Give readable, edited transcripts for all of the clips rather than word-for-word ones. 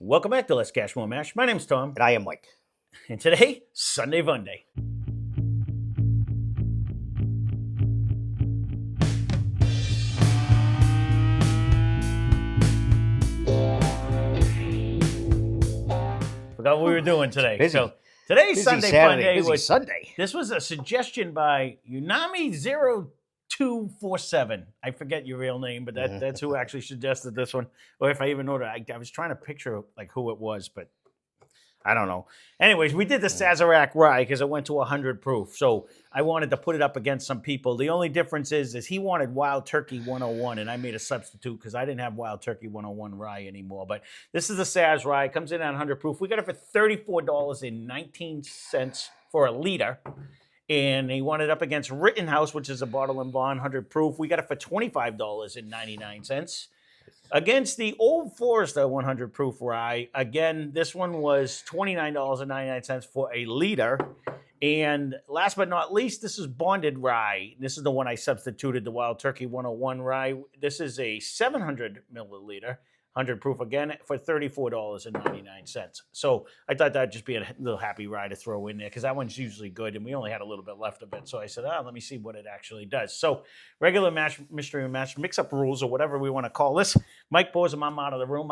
Welcome back to Lesscashmoremash. My name's Tom, And I am Mike. and today, Sunday Funday. Forgot what we were doing today. Busy. So today's Busy Sunday Saturday, Funday busy was Sunday. This was a suggestion by Unami0247. I forget your real name, but that's who actually suggested this one. Or if I even know that, I was trying to picture like who it was, but I don't know. Anyways, we did the Sazerac Rye because it went to 100 proof. So I wanted to put it up against some people. The only difference is he wanted Wild Turkey 101, and I made a substitute because I didn't have Wild Turkey 101 Rye anymore. But this is the Saz Rye. It comes in at 100 proof. We got it for $34.19 for a liter. And he wanted it up against Rittenhouse, which is a bottle and bond 100 proof. We got it for $25.99. Against the Old Forester 100 proof rye, again, this one was $29.99 for a liter. And last but not least, this is bonded rye. This is the one I substituted, the Wild Turkey 101 rye. This is a 700 milliliter, 100 proof again for $34.99. So I thought that'd just be a little happy rye to throw in there because that one's usually good, and we only had a little bit left of it. So I said, let me see what it actually does. So regular mash, mystery mash, mix-up rules or whatever we want to call this. Mike pours them, I'm out of the room.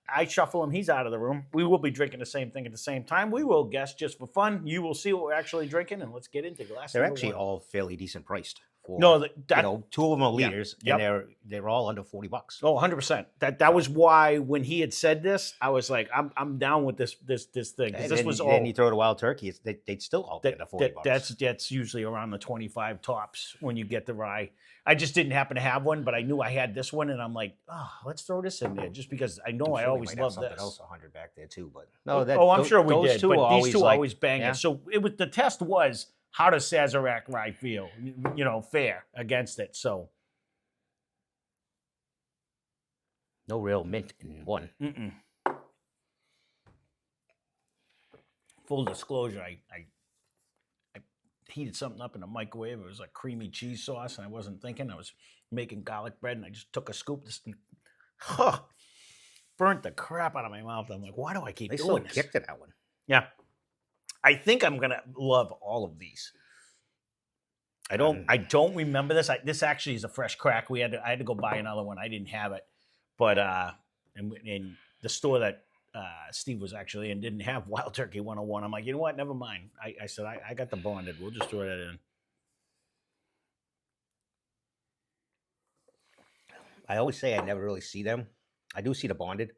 I shuffle him, he's out of the room. We will be drinking the same thing at the same time. We will guess just for fun. You will see what we're actually drinking, and let's get into glass. They're actually all fairly decent priced. For, No, two of them are liters, Yep. and they're all under $40. Oh, 100%. That was why when he had said this, I was like, I'm down with this thing. And this then, was all. then you throw the Wild Turkey, they'd still all be under $40. That's usually around the 25 tops when you get the rye. I just didn't happen to have one, but I knew I had this one, and I'm like, let's throw this in there just because I know I always love something this. else 100 back there too, but I'm sure we did. Two but are these two like, always bang yeah. it. So it was the test was how does Sazerac Rye feel? Fair against it. So no real mint in one. Full disclosure, I heated something up in the microwave. It was like creamy cheese sauce, and I wasn't thinking. I was making garlic bread, and I just took a scoop. Burnt the crap out of my mouth. I'm like, why do I keep They doing still this? kicked it that one. Yeah. I think I'm gonna love all of these. I don't remember this. This actually is a fresh crack. I had to go buy another one. I didn't have it, but in the store that Steve was actually in didn't have Wild Turkey 101. I'm like, you know what? Never mind. I said I got the bonded. We'll just throw that in. I always say I never really see them. I do see the bonded,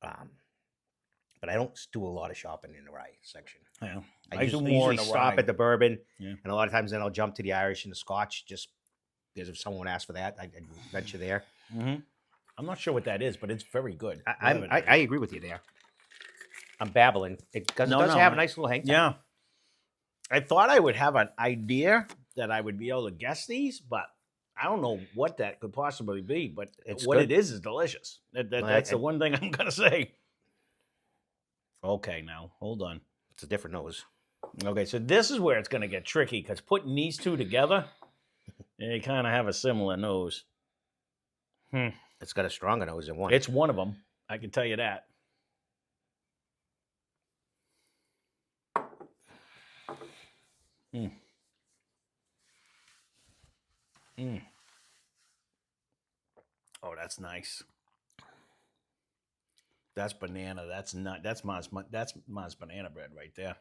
but I don't do a lot of shopping in the rye section. Yeah, I do more in the stop rye. at the bourbon, Yeah. and a lot of times then I'll jump to the Irish and the Scotch just because if someone asks for that, I'd venture there. Mm-hmm. I'm not sure what that is, but it's very good. I agree with you there. I'm babbling. It does have a nice little hang time. Yeah. I thought I would have an idea that I would be able to guess these, but I don't know what that could possibly be. But what good. it is delicious. That's the one thing I'm going to say. Okay, now, hold on. It's a different nose. Okay, so this is where it's going to get tricky because putting these two together, they kind of have a similar nose. It's got a stronger nose than one. It's one of them. I can tell you that. Oh, that's nice. That's banana. That's not. That's Ma's banana bread right there.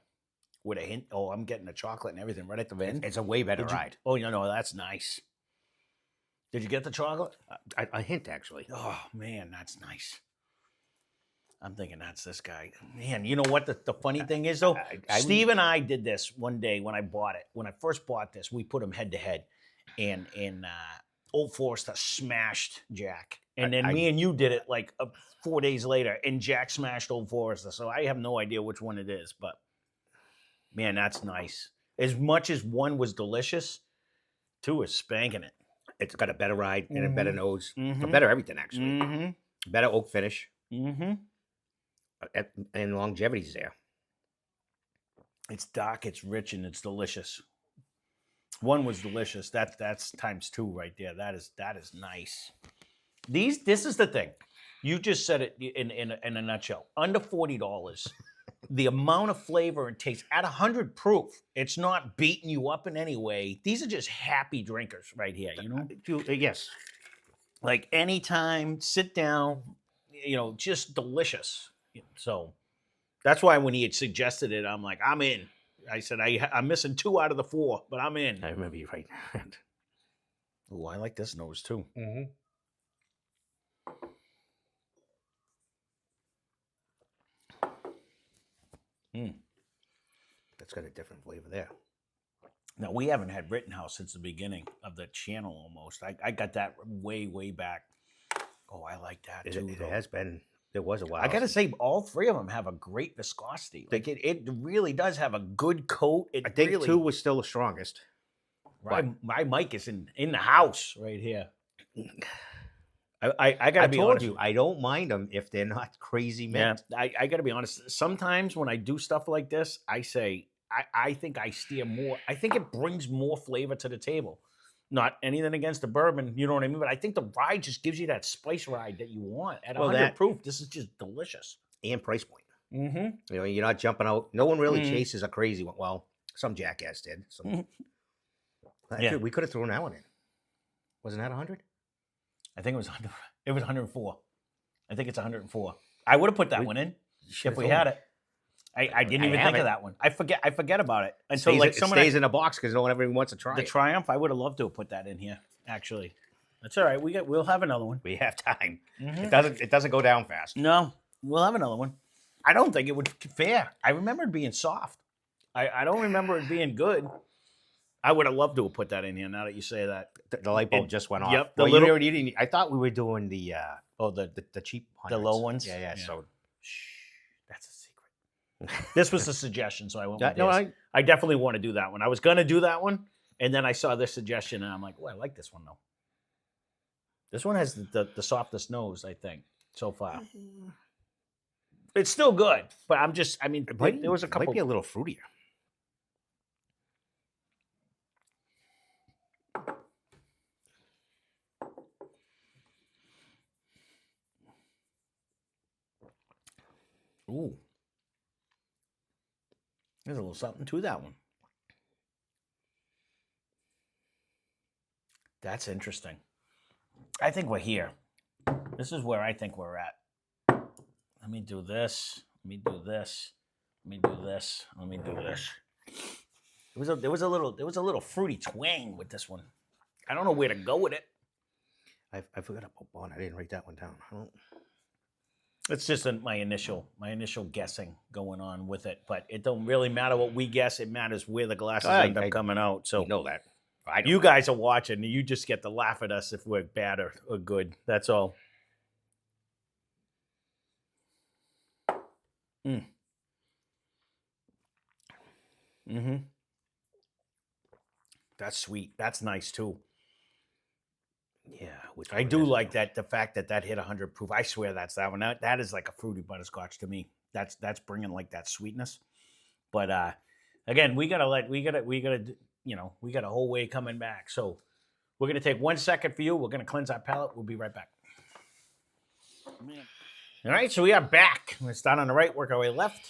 With a hint. Oh, I'm getting the chocolate and everything right at the end. It's a way better ride. Oh, no, that's nice. Did you get the chocolate? A hint, actually. Oh, man, that's nice. I'm thinking that's this guy. Man, you know what the funny thing is, though? Steve and I did this one day when I bought it. When I first bought this, we put them head-to-head. And Old Forester smashed Jack. And then me and you did it like 4 days later, and Jack smashed Old Forester. So I have no idea which one it is. But, man, that's nice. As much as one was delicious, two is spanking it. It's got a better ride and a better nose. Mm-hmm. A better everything, actually. Mm-hmm. Better oak finish. Mm-hmm. And longevity's there. It's dark, it's rich, and it's delicious. One was delicious. That's times two right there. That is nice. This is the thing. You just said it in a nutshell. Under $40, the amount of flavor and taste at 100 proof, it's not beating you up in any way. These are just happy drinkers right here, you know? Yes. Like anytime, sit down, just delicious. So that's why when he had suggested it, I'm like, I'm in. I said, I'm missing 2 out of the 4, but I'm in. I remember you right. Oh, I like this nose too. Mm-hmm. That's got a different flavor there. Now, we haven't had Rittenhouse since the beginning of the channel almost. I got that way, way back. Oh, I like that too. It has been. There was a while. I got to say, all 3 of them have a great viscosity. Like it really does have a good coat. I think 2 was still the strongest. Right, my mic is in the house right here. I got to be honest. I told you, I don't mind them if they're not crazy mint. Yeah, I got to be honest. Sometimes when I do stuff like this, I say, I think I steer more. I think it brings more flavor to the table. Not anything against the bourbon, you know what I mean? But I think the rye just gives you that spice ride that you want. At 100 proof, this is just delicious. And price point. Mm-hmm. You're not jumping out. No one really chases a crazy one. Well, some jackass did. Actually, we could have thrown that one in. Wasn't that 100? I think it was 100. It was 104. I think it's 104. I would have put that one in if we had it. I didn't even think of that one. I forget about it until it stays in a box because no one ever wants to try the it. Triumph. I would have loved to have put that in here. Actually, that's all right. We'll have another one. We have time. It doesn't go down fast. No, we'll have another one. I don't think it would fare. I remember it being soft. I don't remember it being good. I would have loved to have put that in here. Now that you say that, the light bulb just went off. Yep. You didn't. I thought we were doing the cheap hundreds. The low ones. Yeah. So that's a secret. This was a suggestion, so I went with no, this. I definitely want to do that one. I was going to do that one, and then I saw this suggestion, and I'm like, oh, I like this one, though. This one has the softest nose, I think, so far. It's still good, but there was a couple. It might be a little fruitier. Ooh. There's a little something to that one. That's interesting. I think we're here. This is where I think we're at. Let me do this. Let me do this. Let me do this. Let me do this. There was a little fruity twang with this one. I don't know where to go with it. I forgot about Bond. I didn't write that one down. It's just my initial guessing going on with it, but it don't really matter what we guess. It matters where the glasses end up coming out. So you know that. You guys are watching, and you just get to laugh at us if we're bad or good. That's all. That's sweet. That's nice too. Yeah, I do like that. The fact that hit 100 proof. I swear that's that one. That is like a fruity butterscotch to me. That's bringing like that sweetness. But again, we got a whole way coming back. So we're gonna take 1 second for you. We're gonna cleanse our palate. We'll be right back. All right, so we are back. We're gonna start on the right, work our way left.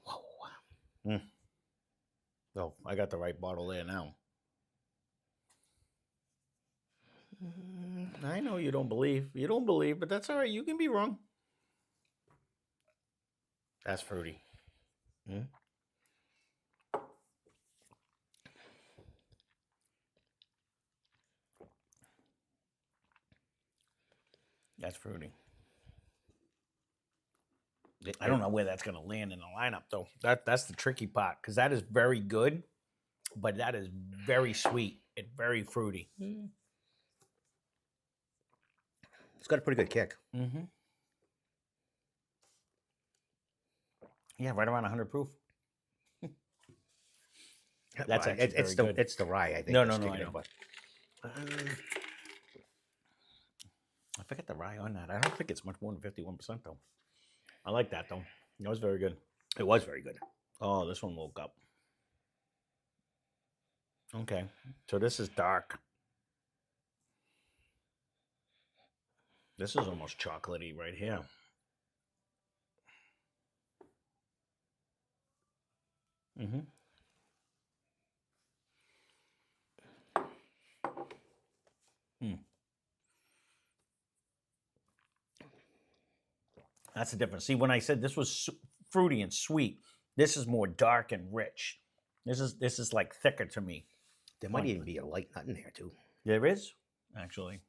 Whoa. Oh, I got the right bottle there now. I know you don't believe. You don't believe, but that's all right. You can be wrong. That's fruity. That's fruity. I don't know where that's going to land in the lineup, though. That's the tricky part, because that is very good, but that is very sweet and very fruity. It's got a pretty good kick. Yeah, right around 100 proof. That's actually it's the rye, I think. No, I know. But I forget the rye on that. I don't think it's much more than 51%, though. I like that, though. It was very good. It was very good. Oh, this one woke up. Okay, so this is dark. This is almost chocolatey right here. Mm-hmm. That's the difference. See, when I said this was fruity and sweet, this is more dark and rich. This is like thicker to me. There might even be a light nut in there too. There is, actually.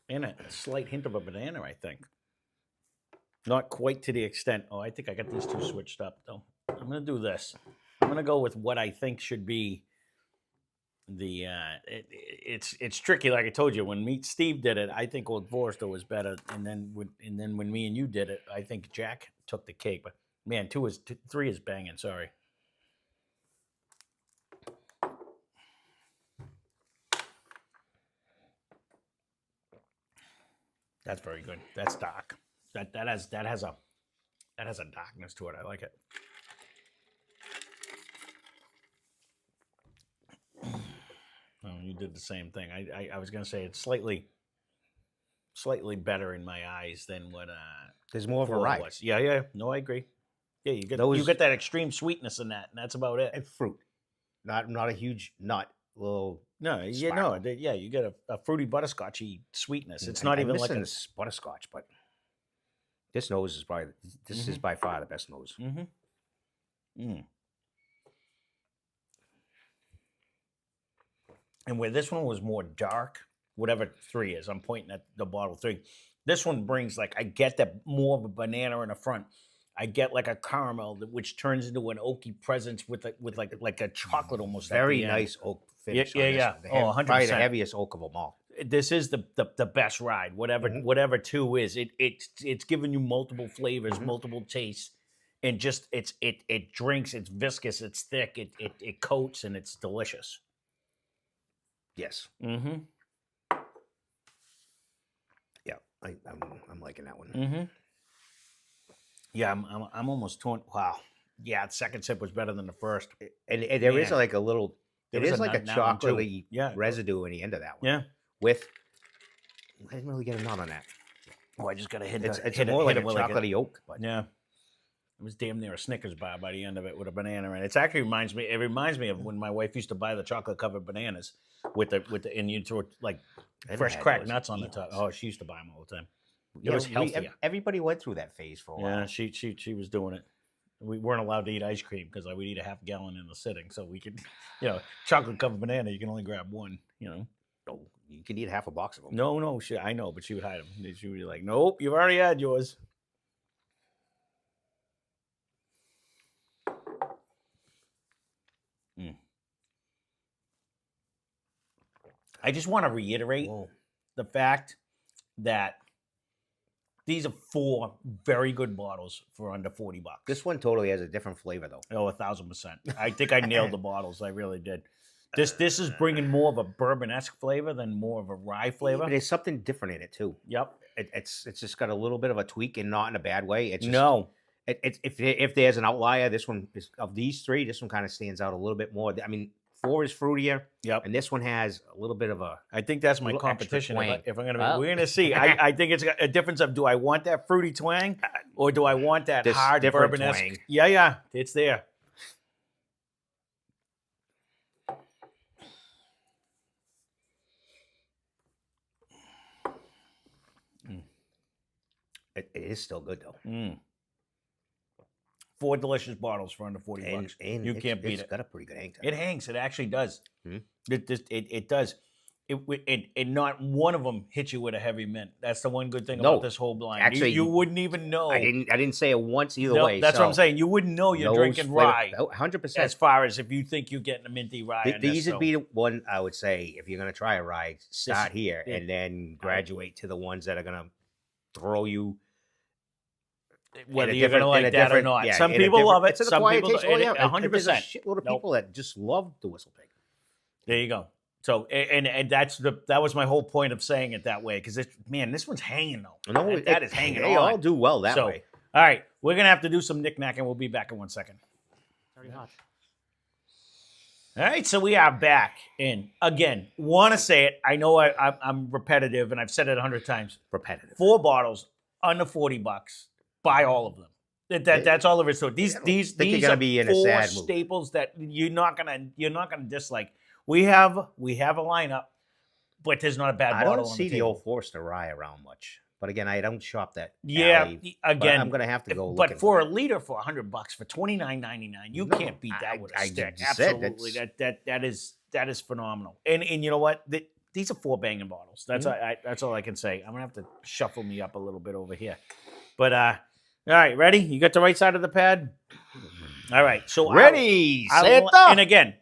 And a slight hint of a banana, I think. Not quite to the extent. Oh, I think I got these two switched up, though. I'm going to do this. I'm going to go with what I think should be the... it's tricky, like I told you. When Steve did it, I think Old Forester was better. And then when me and you did it, I think Jack took the cake. But, man, 3 is banging. Sorry. That's very good. That's dark. That has a darkness to it. I like it. Oh, you did the same thing. I was gonna say it's slightly better in my eyes than what there's more of a rye. Was. Yeah. No, I agree. Yeah, you get that extreme sweetness in that, and that's about it. And fruit, not a huge nut. Little you get a fruity butterscotchy sweetness. It's not even like a butterscotch, but this nose is probably is by far the best nose. And where this one was more dark, whatever 3 is, I'm pointing at the bottle 3. This one brings I get that more of a banana in the front. I get like a caramel which turns into an oaky presence with like a chocolate almost. Very nice oak finish. Yeah. Oh, 100%. Probably the heaviest oak of them all. This is the best ride. Whatever 2 is, it's giving you multiple flavors, multiple tastes, and just it drinks. It's viscous. It's thick. It coats and it's delicious. Yes. Mm-hmm. Yeah, I'm liking that one. Mm-hmm. Yeah, I'm almost torn. Wow. Yeah, the second sip was better than the first. And there is like a little. It is like a chocolatey residue in the end of that one. Yeah. I didn't really get a nut on that. Oh, I just got to hit it. It's more like a chocolatey oak. But yeah. It was damn near a Snickers bar by the end of it with a banana in it. It actually reminds me of when my wife used to buy the chocolate covered bananas with the and you throw like fresh cracked nuts on the top. Oh, she used to buy them all the time. It was healthier. Everybody went through that phase for a while. Yeah, she was doing it. We weren't allowed to eat ice cream because we'd eat a half gallon in the sitting. So we could, chocolate covered banana, you can only grab one, Oh, you can eat half a box of them. No, I know, but she would hide them. She would be like, nope, you've already had yours. I just want to reiterate the fact that these are 4 very good bottles for under $40. This one totally has a different flavor, though. Oh, 1,000%. I think I nailed the bottles. I really did. This is bringing more of a bourbon-esque flavor than more of a rye flavor. But there's something different in it too. Yep. It's just got a little bit of a tweak, and not in a bad way. It's just, no. If there's an outlier, this one is of these 3. This one kind of stands out a little bit more. I mean, 4 is fruitier. Yep. And this one has a little bit of a. I think that's my competition. If I'm going to, well, we're going to see. I think it's a difference of, do I want that fruity twang or do I want that hard bourbon-esque twang? Yeah, it's there. It is still good though. 4 delicious bottles for under $40. And you can't beat it. It's got a pretty good hang time. It hangs. It actually does. Hmm? It does. It not one of them hits you with a heavy mint. That's the one good thing about this whole blind. Actually, you wouldn't even know. I didn't say it once either way. That's what I'm saying. You wouldn't know you're drinking rye. 100%. As far as if you think you're getting a minty rye. These would be the one I would say, if you're going to try a rye, start here and then graduate to the ones that are going to throw you. Whether you're going to like that or not. Some people love it. Some people don't. 100%. There's a shitload of people that just love the Whistle Pig. There you go. So and that was my whole point of saying it that way, because this one's hanging though. No, that is hanging. They all do well that way. All right, we're gonna have to do some knick-knack, and we'll be back in 1 second. Very hot. All right, so we are back. And again, want to say it. I know I'm repetitive, and I've said it 100 times. Repetitive. 4 bottles under $40. Buy all of them. That's all there is to it. These you're gonna are be in a 4 sad mood. staples that you're not gonna dislike. We have a lineup, but there's not a bad I bottle don't on see the the table. Old Forester Rye around much. But again, I don't shop that. Yeah, alley, again, I'm gonna have to go. But for a liter for $100 for $29.99, you can't beat that with a stick. Absolutely, that is phenomenal. And you know what? These are 4 banging bottles. That's that's all I can say. I'm gonna have to shuffle me up a little bit over here. But all right, ready? You got the right side of the pad. All right, so ready. and again,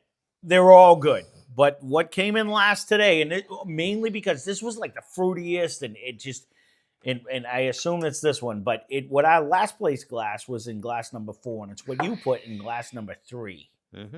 they're all good. But what came in last today, and mainly because this was like the fruitiest, and it just. And I assume it's this one, but what our last place glass was in glass number 4, and it's what you put in glass number 3. Mm-hmm.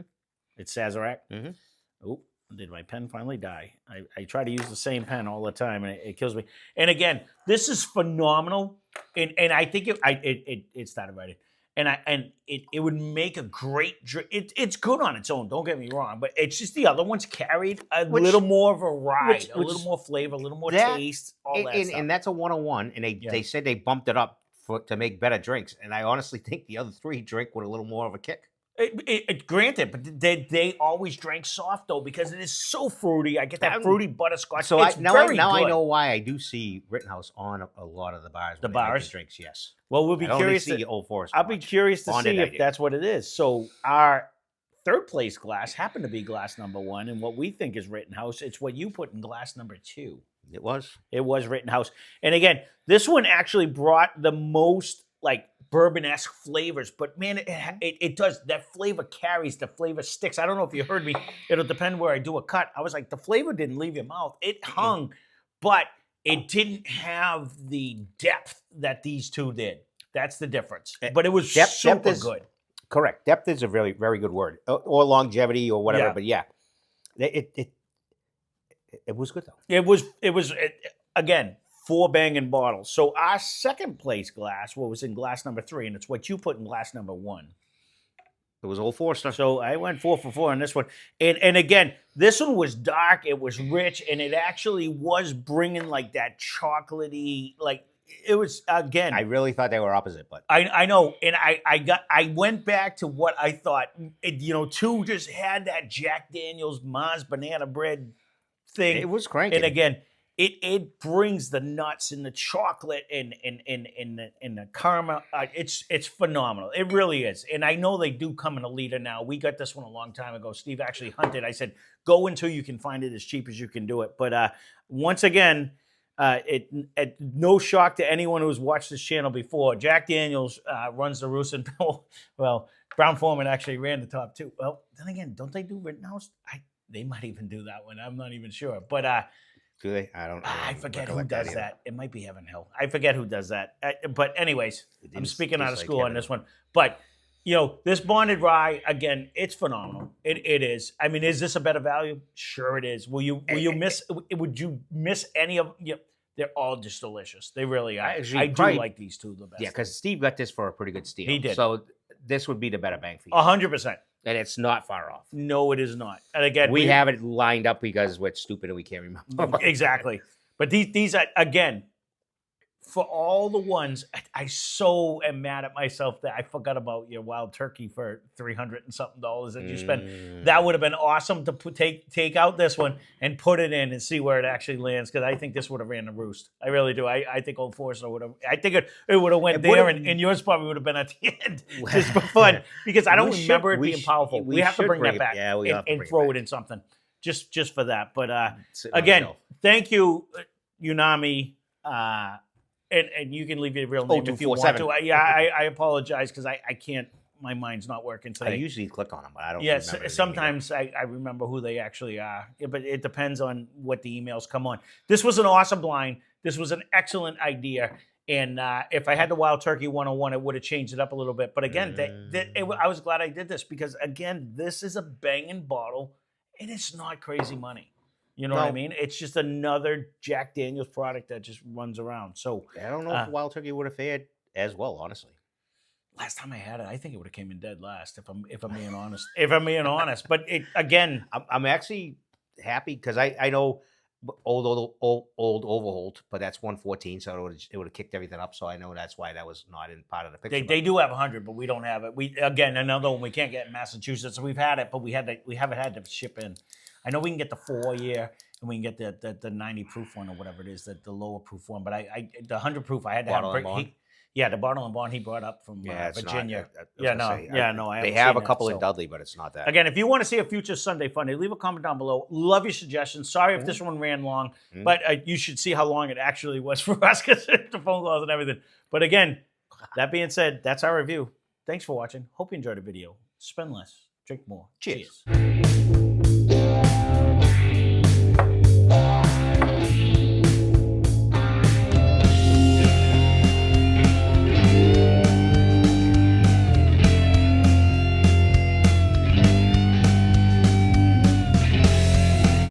It's Sazerac. Mm-hmm. Oh, did my pen finally die? I try to use the same pen all the time, and it kills me. And again, this is phenomenal, and I think it started right. And it would make a great drink. It's good on its own. Don't get me wrong, but it's just the other ones carried a little more of a ride, a little more flavor, a little more taste, all that stuff. And that's a 101. And they said they bumped it up to make better drinks. And I honestly think the other 3 drink with a little more of a kick. Granted, but they always drank soft though because it is so fruity. I get that fruity butterscotch. So now I know why I do see Rittenhouse on a lot of the bars. The bars drinks, yes. Well, we'll be curious to see Old Forester. I'll be curious to see if that's what it is. So our 3rd place glass happened to be glass number 1, and what we think is Rittenhouse. It's what you put in glass number 2. It was Rittenhouse, and again, this one actually brought the most like bourbon-esque flavors, but man, it does. That flavor carries, the flavor sticks. I don't know if you heard me. It'll depend where I do a cut. I was like, the flavor didn't leave your mouth. It hung, but it didn't have the depth that these 2 did. That's the difference. But it was super good. Correct. Depth is a very, very good word, or longevity, or whatever. Yeah. But yeah, it was good though. It was again. 4 banging bottles. So our 2nd place glass was in glass number 3, and it's what you put in glass number 1. It was Old Forester. So I went 4 for 4 on this one. And again, this one was dark, it was rich, and it actually was bringing like that chocolatey, like it was, again. I really thought they were opposite, but. I know, and I went back to what I thought, 2 just had that Jack Daniel's Mars banana bread thing. It was cranking. And again, it brings the nuts and the chocolate and the caramel. It's phenomenal. It really is. And I know they do come in a liter now. We got this one a long time ago. Steve actually hunted. I said, go until you can find it as cheap as you can do it. But once again, no shock to anyone who's watched this channel before. Jack Daniels runs the Roost and well, Brown Foreman actually ran the top 2. Well, then again, don't they do Rittenhouse? They might even do that one. I'm not even sure. But do they? I forget who does that. It might be Heaven Hill. I forget who does that. But anyways, I'm speaking out of school on this one. But this bonded rye, again, it's phenomenal. It is. I mean, is this a better value? Sure, it is. Would you miss any of? They're all just delicious. They really are. I do like these 2 the best. Yeah, because Steve got this for a pretty good steal. He did. So this would be the better bang for you. 100%. And it's not far off. No, it is not. And again, we have it lined up because we're stupid and we can't remember. Exactly. But these are, again, for all the ones, I so am mad at myself that I forgot about your wild turkey for $300 and something that you spent. That would have been awesome to take out this one and put it in and see where it actually lands, because I think this would have ran the Roost. I really do. I think Old Forester would have. I think it would have went there, and yours probably would have been at the end just for fun, because I don't remember it being powerful. We have to bring that back and throw it in something just for that. But again, thank you, Unami. And you can leave your real name if you want to. I apologize because I can't. My mind's not working today. I usually click on them, but I don't. Yes, sometimes I remember who they actually are, but it depends on what the emails come on. This was an awesome line. This was an excellent idea. And if I had the Wild Turkey 101, it would have changed it up a little bit. But again, I was glad I did this because, again, this is a banging bottle, and it's not crazy money. You know what I mean? It's just another Jack Daniel's product that just runs around. So I don't know if Wild Turkey would have fared as well, honestly. Last time I had it, I think it would have came in dead last. If I'm being honest. If I'm being honest, but again, I'm actually happy because I know old Overholt, but that's 114, so it would have kicked everything up. So I know that's why that was not in part of the picture. they do have 100, but we don't have it. We again another one we can't get in Massachusetts. So we've had it, but we haven't had to ship in. I know we can get the 4-year and we can get the 90 proof one or whatever it is, the lower proof one. But the 100 proof I had to Bottle and have. Bond? Yeah, the bottle and bond he brought up from it's Virginia. not. I They haven't have seen a couple that, in so. Dudley, but it's not that. Again, if you want to see a future Sunday Funday, leave a comment down below. Love your suggestions. Sorry if this one ran long, but you should see how long it actually was for us because the phone calls and everything. But again, that being said, that's our review. Thanks for watching. Hope you enjoyed the video. Spend less, drink more. Cheers. Cheers.